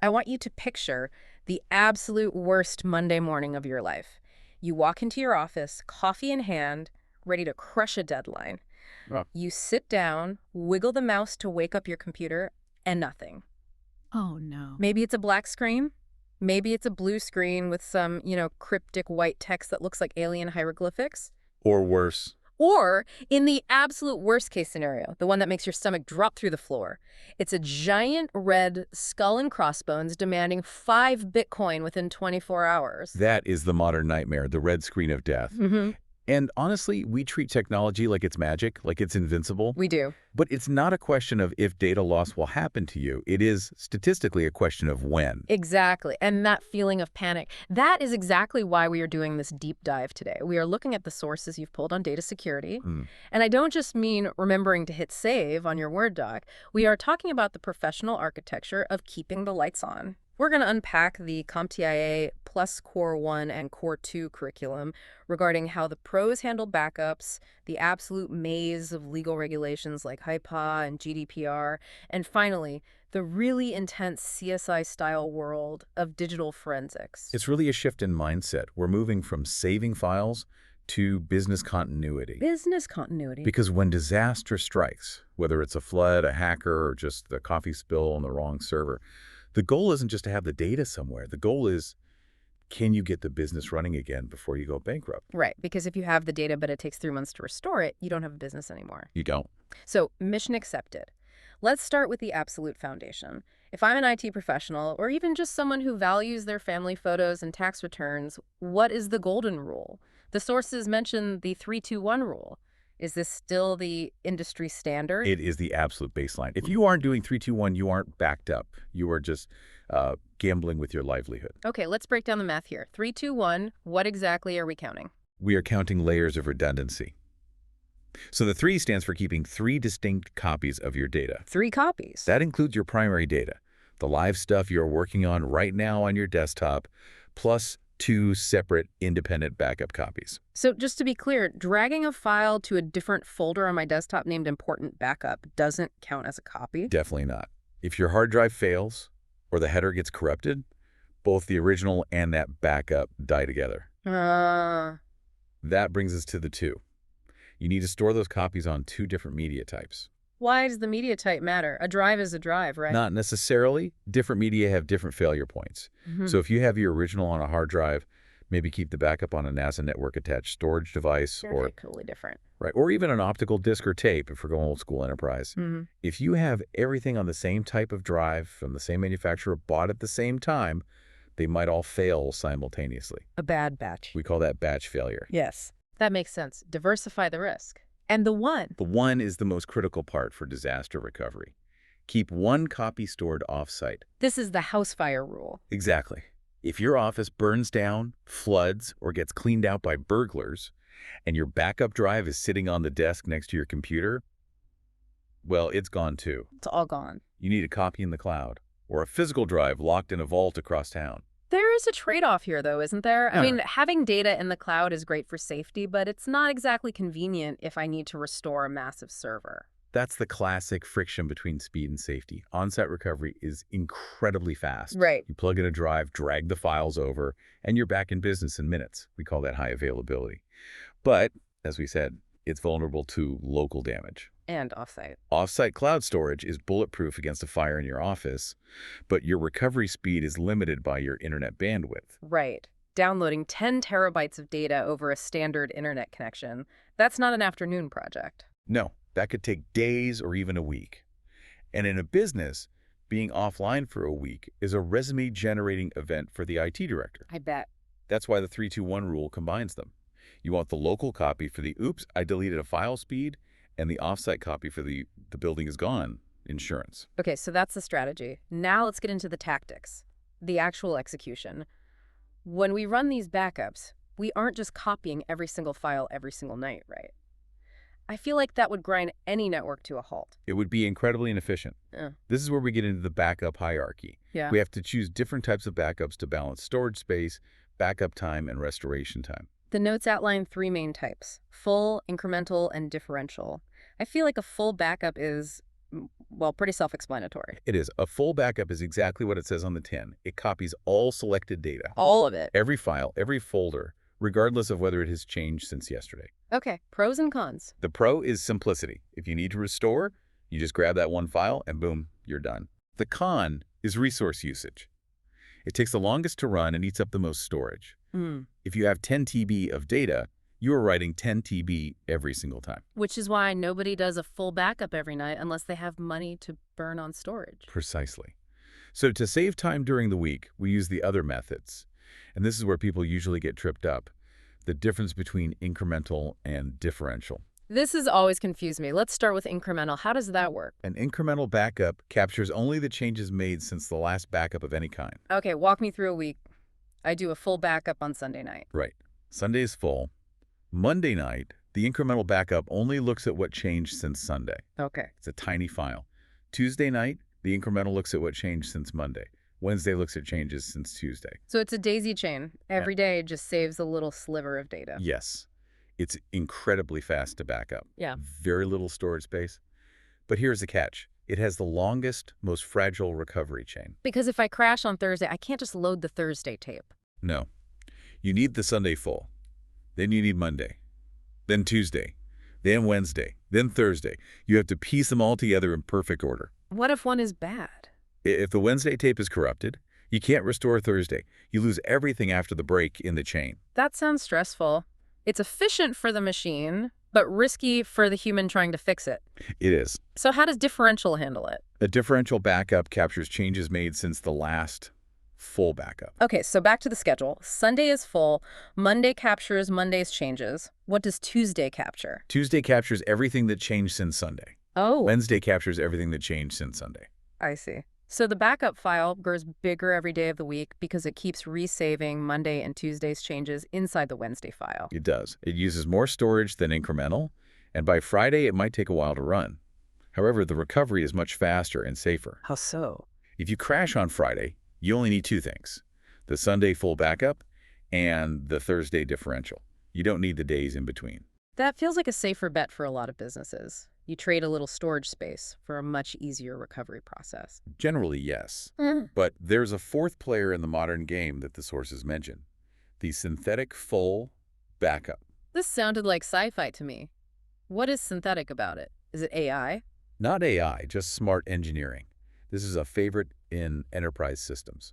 I want you to picture the absolute worst Monday morning of your life. You walk into your office, coffee in hand, ready to crush a deadline. Oh, You sit down, wiggle the mouse to wake up your computer, and nothing. Oh, no. Maybe it's a black screen. Maybe it's a blue screen with some, cryptic white text that looks like alien hieroglyphics. or worse. Or, in the absolute worst case scenario, the one that makes your stomach drop through the floor, it's a giant red skull and crossbones demanding 5 Bitcoin within 24 hours. That is the modern nightmare, the red screen of death. Mm-hmm. And honestly, we treat technology like it's magic, like it's invincible. We do. But it's not a question of if data loss will happen to you. It is statistically a question of when. Exactly. And that feeling of panic, that is exactly why we are doing this deep dive today. We are looking at the sources you've pulled on data security. And I don't just mean remembering to hit save on your Word doc. We are talking about the professional architecture of keeping the lights on. We're going to unpack the CompTIA plus Core 1 and Core 2 curriculum regarding how the pros handle backups, the absolute maze of legal regulations like HIPAA and GDPR, and finally, the really intense CSI-style world of digital forensics. It's really a shift in mindset. We're moving from saving files to business continuity. Business continuity. Because when disaster strikes, whether it's a flood, a hacker, or just the coffee spill on the wrong server, the goal isn't just to have the data somewhere. The goal is, can you get the business running again before you go bankrupt? Right, because if you have the data but it takes 3 months to restore it, you don't have a business anymore. You don't. So, mission accepted. Let's start with the absolute foundation. If I'm an IT professional, or even just someone who values their family photos and tax returns, what is the golden rule? The sources mention the 3-2-1 rule. Is this still the industry standard? It is the absolute baseline. If you aren't doing 3-2-1, you aren't backed up. You are just gambling with your livelihood. Okay, let's break down the math here. 3-2-1, what exactly are we counting? We are counting layers of redundancy. So the 3 stands for keeping 3 distinct copies of your data. 3 copies. That includes your primary data, the live stuff you're working on right now on your desktop, plus 2 separate independent backup copies. So just to be clear, dragging a file to a different folder on my desktop named Important Backup doesn't count as a copy? Definitely not. If your hard drive fails or the header gets corrupted, both the original and that backup die together. That brings us to the 2. You need to store those copies on 2 different media types. Why does the media type matter? A drive is a drive, right? Not necessarily. Different media have different failure points. So if you have your original on a hard drive, maybe keep the backup on a NASA network-attached storage device, They're totally different. right, or even an optical disc or tape if we're going old school enterprise. If you have everything on the same type of drive from the same manufacturer bought at the same time, they might all fail simultaneously. A bad batch. We call that batch failure. Yes. That makes sense. Diversify the risk. And the 1. The 1 is the most critical part for disaster recovery. Keep 1 copy stored off-site. This is the house fire rule. Exactly. If your office burns down, floods, or gets cleaned out by burglars, and your backup drive is sitting on the desk next to your computer, well, it's gone too. It's all gone. You need a copy in the cloud, or a physical drive locked in a vault across town. There is a trade-off here, though, isn't there? I Yeah. mean, having data in the cloud is great for safety, but it's not exactly convenient if I need to restore a massive server. That's the classic friction between speed and safety. On-site recovery is incredibly fast. Right. You plug in a drive, drag the files over, and you're back in business in minutes. We call that high availability. But, as we said, it's vulnerable to local damage. And offsite. Off-site cloud storage is bulletproof against a fire in your office, but your recovery speed is limited by your internet bandwidth. Right. Downloading 10 terabytes of data over a standard internet connection, that's not an afternoon project. No, that could take days or even a week. And in a business, being offline for a week is a resume-generating event for the IT director. I bet. That's why the 3-2-1 rule combines them. You want the local copy for the oops, I deleted a file speed, and the offsite copy for the building is gone insurance. Okay, so that's the strategy. Now let's get into the tactics, the actual execution. When we run these backups, we aren't just copying every single file every single night, right? I feel like that would grind any network to a halt. It would be incredibly inefficient. Yeah. This is where we get into the backup hierarchy. Yeah. We have to choose different types of backups to balance storage space, backup time, and restoration time. The notes outline 3 main types: full, incremental, and differential. I feel like a full backup is Well, pretty self-explanatory. It is. A full backup is exactly what it says on the tin. It copies all selected data. All of it. Every file, every folder, regardless of whether it has changed since yesterday. Okay, pros and cons. The pro is simplicity. If you need to restore, you just grab that one file and boom, you're done. The con is resource usage. It takes the longest to run and eats up the most storage. If you have 10 TB of data, you are writing 10 TB every single time. Which is why nobody does a full backup every night unless they have money to burn on storage. Precisely. So to save time during the week, we use the other methods. And this is where people usually get tripped up. The difference between incremental and differential. This has always confused me. Let's start with incremental. How does that work? An incremental backup captures only the changes made since the last backup of any kind. Okay, walk me through a week. I do a full backup on Sunday night. Right. Sunday is full. Monday night, the incremental backup only looks at what changed since Sunday. Okay. It's a tiny file. Tuesday night, the incremental looks at what changed since Monday. Wednesday looks at changes since Tuesday. So it's a daisy chain. Every day it just saves a little sliver of data. Yes. It's incredibly fast to back up. Yeah. Very little storage space. But here's the catch. It has the longest, most fragile recovery chain. Because if I crash on Thursday, I can't just load the Thursday tape. No. You need the Sunday full. Then you need Monday. Then Tuesday. Then Wednesday. Then Thursday. You have to piece them all together in perfect order. What if one is bad? If the Wednesday tape is corrupted, you can't restore Thursday. You lose everything after the break in the chain. That sounds stressful. It's efficient for the machine, but risky for the human trying to fix it. It is. So how does differential handle it? A differential backup captures changes made since the last full backup. Okay, so back to the schedule. Sunday is full. Monday captures Monday's changes. What does Tuesday capture? Tuesday captures everything that changed since Sunday. Oh, Wednesday captures everything that changed since Sunday. I see. So the backup file grows bigger every day of the week because it keeps resaving Monday and Tuesday's changes inside the Wednesday file. It does. It uses more storage than incremental, and by Friday, it might take a while to run. However, the recovery is much faster and safer. How so? If you crash on Friday, you only need two things: the Sunday full backup and the Thursday differential. You don't need the days in between. That feels like a safer bet for a lot of businesses. You trade a little storage space for a much easier recovery process. Generally, yes. But there's a fourth player in the modern game that the sources mention: the synthetic full backup. This sounded like sci-fi to me. What is synthetic about it? Is it AI? Not AI, just smart engineering. This is a favorite in enterprise systems.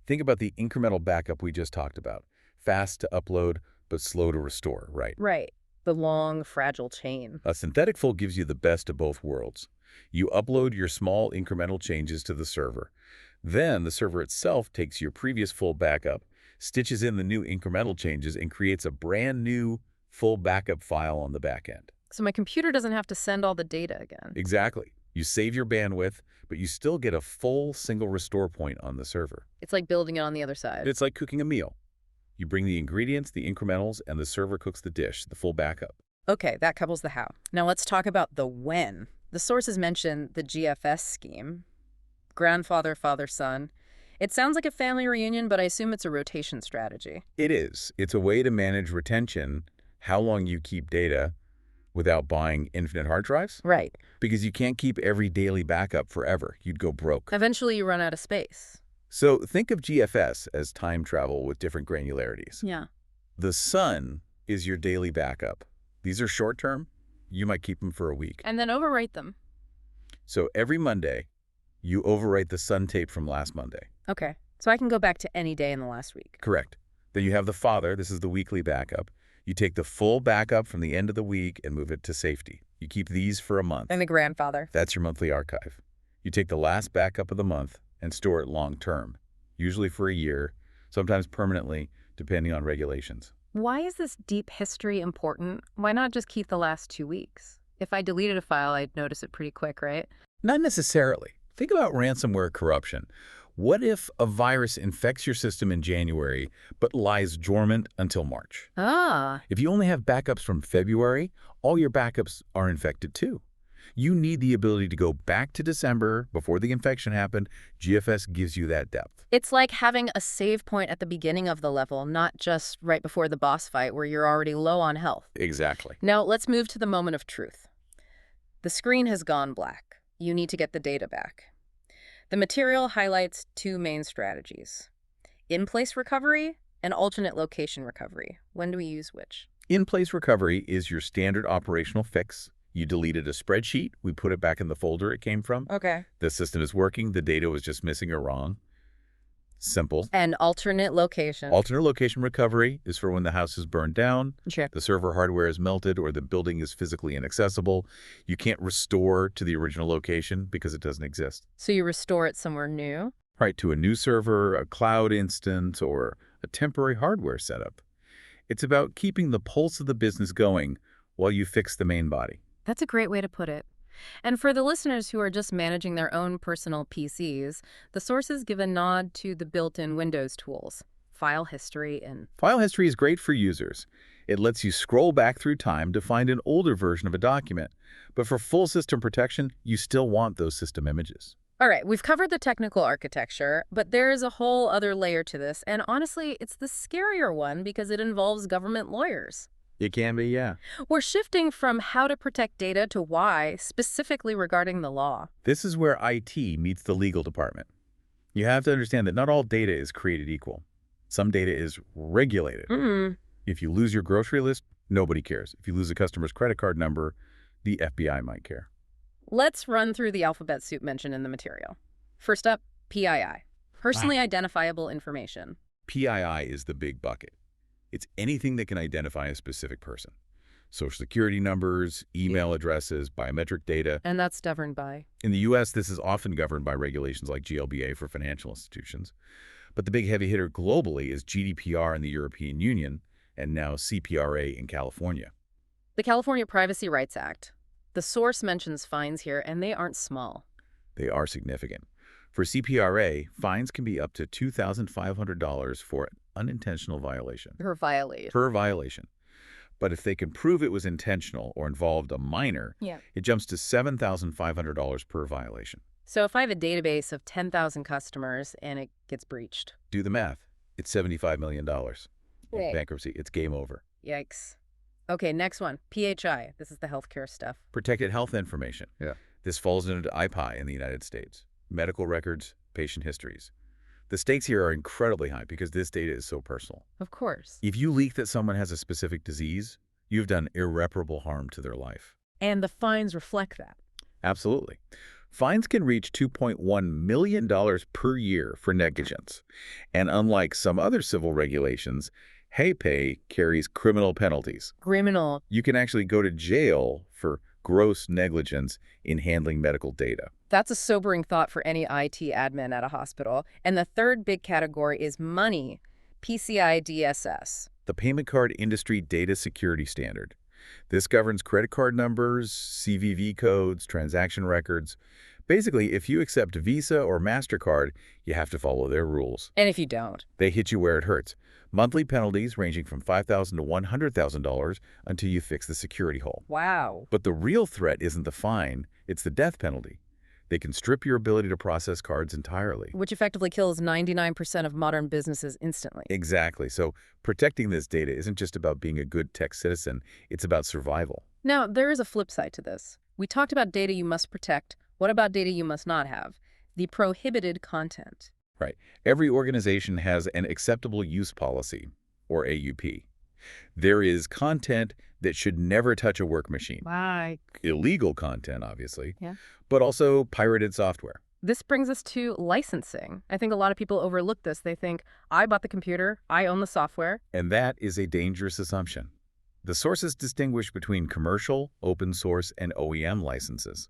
Think about the incremental backup we just talked about. Fast to upload, but slow to restore, right? Right. The long, fragile chain. A synthetic full gives you the best of both worlds. You upload your small incremental changes to the server. Then the server itself takes your previous full backup, stitches in the new incremental changes, and creates a brand new full backup file on the back end. So my computer doesn't have to send all the data again. Exactly. You save your bandwidth, but you still get a full single restore point on the server. It's like building it on the other side. It's like cooking a meal. You bring the ingredients, the incrementals, and the server cooks the dish, the full backup. Okay, that couples the how. Now let's talk about the when. The sources mention the GFS scheme. Grandfather, father, son. It sounds like a family reunion, but I assume it's a rotation strategy. It is. It's a way to manage retention, how long you keep data, without buying infinite hard drives. Right. Because you can't keep every daily backup forever. You'd go broke. Eventually you run out of space. So think of GFS as time travel with different granularities. Yeah. The sun is your daily backup. These are short-term. You might keep them for a week. And then overwrite them. So every Monday, you overwrite the sun tape from last Monday. Okay. So I can go back to any day in the last week. Correct. Then you have the father. This is the weekly backup. You take the full backup from the end of the week and move it to safety. You keep these for a month. And the grandfather. That's your monthly archive. You take the last backup of the month and store it long-term, usually for a year, sometimes permanently, depending on regulations. Why is this deep history important? Why not just keep the last 2 weeks? If I deleted a file, I'd notice it pretty quick, right? Not necessarily. Think about ransomware corruption. What if a virus infects your system in January but lies dormant until March? Ah. If you only have backups from February, all your backups are infected too. You need the ability to go back to December before the infection happened. GFS gives you that depth. It's like having a save point at the beginning of the level, not just right before the boss fight where you're already low on health. Exactly. Now, let's move to the moment of truth. The screen has gone black. You need to get the data back. The material highlights two main strategies: in-place recovery and alternate location recovery. When do we use which? In-place recovery is your standard operational fix. You deleted a spreadsheet, we put it back in the folder it came from. Okay. The system is working, the data was just missing or wrong. Simple. And alternate location. Alternate location recovery is for when the house is burned down, Sure. the server hardware is melted, or the building is physically inaccessible. You can't restore to the original location because it doesn't exist. So you restore it somewhere new? Right, to a new server, a cloud instance, or a temporary hardware setup. It's about keeping the pulse of the business going while you fix the main body. That's a great way to put it. And for the listeners who are just managing their own personal PCs, the sources give a nod to the built-in Windows tools, file history, and... File history is great for users. It lets you scroll back through time to find an older version of a document. But for full system protection, you still want those system images. All right, we've covered the technical architecture, but there is a whole other layer to this, and honestly, it's the scarier one because it involves government lawyers. It can be, yeah. We're shifting from how to protect data to why, specifically regarding the law. This is where IT meets the legal department. You have to understand that not all data is created equal. Some data is regulated. If you lose your grocery list, nobody cares. If you lose a customer's credit card number, the FBI might care. Let's run through the alphabet soup mentioned in the material. First up, PII, personally identifiable information. PII is the big bucket. It's anything that can identify a specific person. Social security numbers, email addresses, biometric data. And that's governed by? In the U.S., this is often governed by regulations like GLBA for financial institutions. But the big heavy hitter globally is GDPR in the European Union and now CPRA in California. The California Privacy Rights Act. The source mentions fines here, and they aren't small. They are significant. For CPRA, fines can be up to $2,500 for an unintentional violation. Per violation. Per violation. But if they can prove it was intentional or involved a minor, it jumps to $7,500 per violation. So if I have a database of 10,000 customers and it gets breached? Do the math. It's $75 million. In bankruptcy, it's game over. Yikes. Okay, next one. PHI. This is the healthcare stuff. Protected health information. This falls into IPI in the United States. Medical records, patient histories. The stakes here are incredibly high because this data is so personal. Of course. If you leak that someone has a specific disease, you've done irreparable harm to their life. And the fines reflect that. Absolutely. Fines can reach $2.1 million per year for negligence. And unlike some other civil regulations, HayPay carries criminal penalties. Criminal. You can actually go to jail for gross negligence in handling medical data. That's a sobering thought for any IT admin at a hospital. And the third big category is money, PCI DSS. The Payment Card Industry Data Security Standard. This governs credit card numbers, CVV codes, transaction records. Basically, if you accept Visa or MasterCard, you have to follow their rules. And if you don't? They hit you where it hurts. Monthly penalties ranging from $5,000 to $100,000 until you fix the security hole. Wow. But the real threat isn't the fine, it's the death penalty. They can strip your ability to process cards entirely. Which effectively kills 99% of modern businesses instantly. Exactly. So protecting this data isn't just about being a good tech citizen, it's about survival. Now, there is a flip side to this. We talked about data you must protect. What about data you must not have? The prohibited content. Right. Every organization has an acceptable use policy, or AUP. There is content that should never touch a work machine. Right. Illegal content, obviously, Yeah. but also pirated software. This brings us to licensing. I think a lot of people overlook this. They think, I bought the computer, I own the software. And that is a dangerous assumption. The sources distinguish between commercial, open source, and OEM licenses.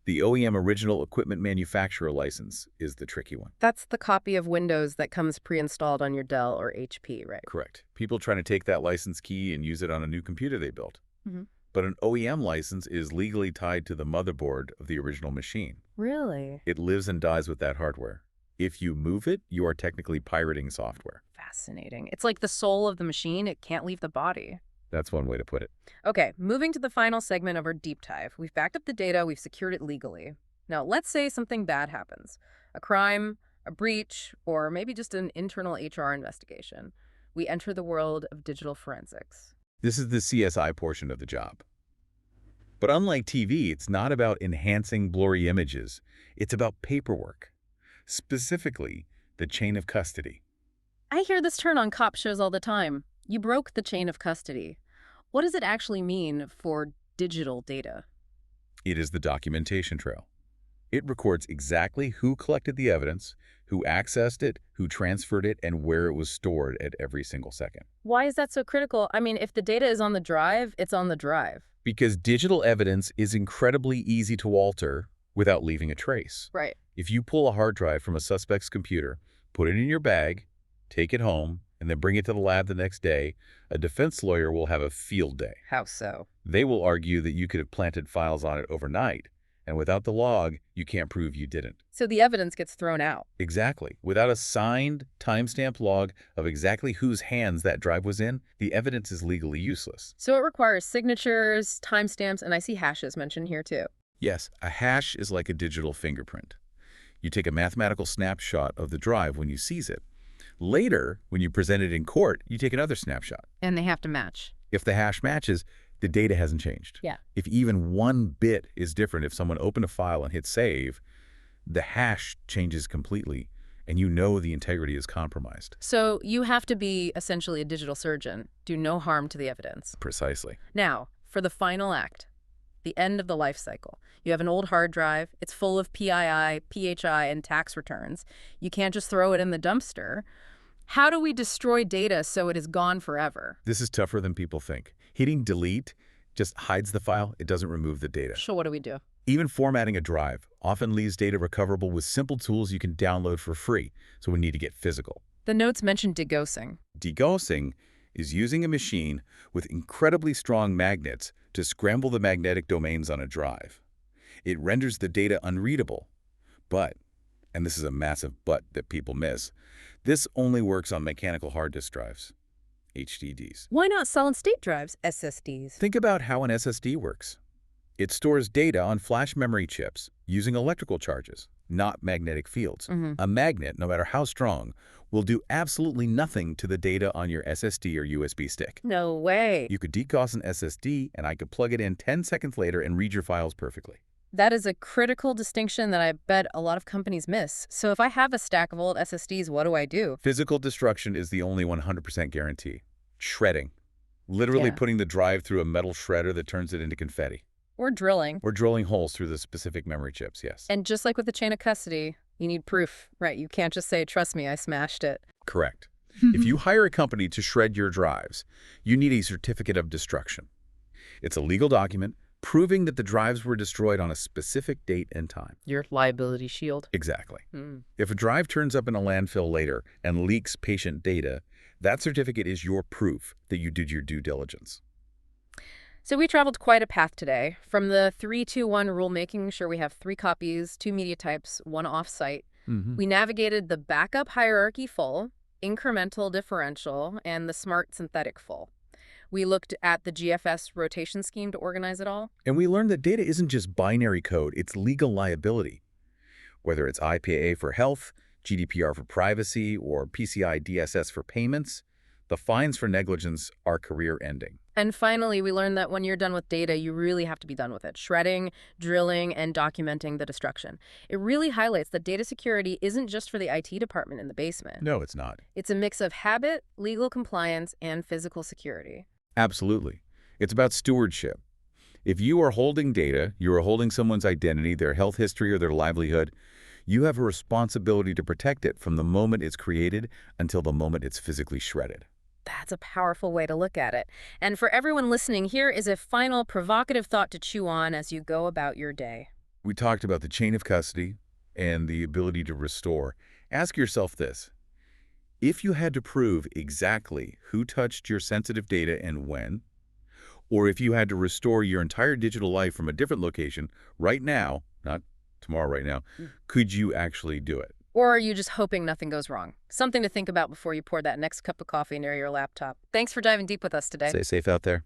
The OEM Original Equipment Manufacturer license is the tricky one. That's the copy of Windows that comes pre-installed on your Dell or HP, right? Correct. People trying to take that license key and use it on a new computer they built. Mm-hmm. But an OEM license is legally tied to the motherboard of the original machine. Really? It lives and dies with that hardware. If you move it, you are technically pirating software. Fascinating. It's like the soul of the machine. It can't leave the body. That's one way to put it. Okay, moving to the final segment of our deep dive. We've backed up the data, we've secured it legally. Now, let's say something bad happens. A crime, a breach, or maybe just an internal HR investigation. We enter the world of digital forensics. This is the CSI portion of the job. But unlike TV, it's not about enhancing blurry images. It's about paperwork, specifically the chain of custody. I hear this term on cop shows all the time. You broke the chain of custody. What does it actually mean for digital data? It is the documentation trail. It records exactly who collected the evidence, who accessed it, who transferred it, and where it was stored at every single second. Why is that so critical? I mean, if the data is on the drive, it's on the drive. Because digital evidence is incredibly easy to alter without leaving a trace. Right. If you pull a hard drive from a suspect's computer, put it in your bag, take it home, and then bring it to the lab the next day, a defense lawyer will have a field day. How so? They will argue that you could have planted files on it overnight, and without the log, you can't prove you didn't. So the evidence gets thrown out. Exactly. Without a signed, timestamped log of exactly whose hands that drive was in, the evidence is legally useless. So it requires signatures, timestamps, and I see hashes mentioned here too. Yes, a hash is like a digital fingerprint. You take a mathematical snapshot of the drive when you seize it. Later, when you present it in court, you take another snapshot. And they have to match. If the hash matches, the data hasn't changed. Yeah. If even one bit is different, if someone opened a file and hit save, the hash changes completely, and you know the integrity is compromised. So you have to be essentially a digital surgeon, do no harm to the evidence. Precisely. Now, for the final act, the end of the life cycle. You have an old hard drive. It's full of PII, PHI, and tax returns. You can't just throw it in the dumpster. How do we destroy data so it is gone forever? This is tougher than people think. Hitting delete just hides the file. It doesn't remove the data. So what do we do? Even formatting a drive often leaves data recoverable with simple tools you can download for free, so we need to get physical. The notes mentioned degaussing. Degaussing is using a machine with incredibly strong magnets to scramble the magnetic domains on a drive. It renders the data unreadable, but, and this is a massive but that people miss, this only works on mechanical hard disk drives, HDDs. Why not solid-state drives, SSDs? Think about how an SSD works. It stores data on flash memory chips using electrical charges, not magnetic fields. A magnet, no matter how strong, will do absolutely nothing to the data on your SSD or USB stick. No way. You could degauss an SSD, and I could plug it in 10 seconds later and read your files perfectly. That is a critical distinction that I bet a lot of companies miss. So if I have a stack of old SSDs, what do I do? Physical destruction is the only 100% guarantee. Shredding. Literally putting the drive through a metal shredder that turns it into confetti. Or drilling. Or drilling holes through the specific memory chips, yes. And just like with the chain of custody, you need proof, right? You can't just say, trust me, I smashed it. Correct. If you hire a company to shred your drives, you need a certificate of destruction. It's a legal document proving that the drives were destroyed on a specific date and time. Your liability shield. Exactly. If a drive turns up in a landfill later and leaks patient data, that certificate is your proof that you did your due diligence. So we traveled quite a path today. From the 3-2-1 rule, making sure we have 3 copies, 2 media types, 1 off-site. We navigated the backup hierarchy full, incremental differential, and the smart synthetic full. We looked at the GFS rotation scheme to organize it all. And we learned that data isn't just binary code, it's legal liability. Whether it's IPA for health, GDPR for privacy, or PCI DSS for payments, the fines for negligence are career-ending. And finally, we learned that when you're done with data, you really have to be done with it. Shredding, drilling, and documenting the destruction. It really highlights that data security isn't just for the IT department in the basement. No, it's not. It's a mix of habit, legal compliance, and physical security. Absolutely. It's about stewardship. If you are holding data, you are holding someone's identity, their health history, or their livelihood, you have a responsibility to protect it from the moment it's created until the moment it's physically shredded. That's a powerful way to look at it. And for everyone listening, here is a final provocative thought to chew on as you go about your day. We talked about the chain of custody and the ability to restore. Ask yourself this. If you had to prove exactly who touched your sensitive data and when, or if you had to restore your entire digital life from a different location right now, not tomorrow, right now, could you actually do it? Or are you just hoping nothing goes wrong? Something to think about before you pour that next cup of coffee near your laptop. Thanks for diving deep with us today. Stay safe out there.